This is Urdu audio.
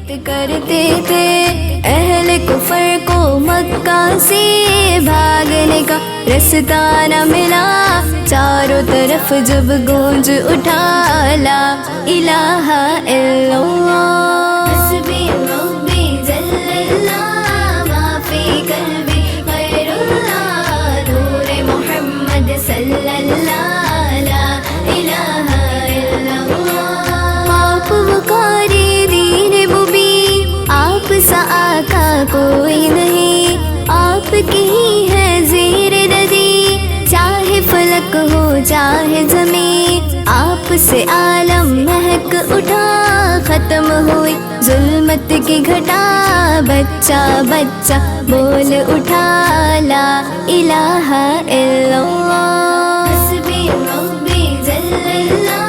کرتے تھے اہل کفر کو مکہ سے بھاگنے کا رستہ نہ ملا، چاروں طرف جب گونج اٹھا لا الہ الا اللہ، حسبی ربی جل اللہ، ما فی قلبی غیر اللہ، نور محمد صلی اللہ لا الہ الا اللہ۔ آپ وقاری دین مبین، آپ سا آقا کوئی نہیں، آپ کی ہی ہے زیر ندی، چاہے فلک ہو چاہے زمین، آپ سے عالم مہک اٹھا، ختم ہوئی ظلمت کی گھٹا، بچہ بچہ بول اٹھا لا الہ الا اللہ، حسبی ربی جل اللہ۔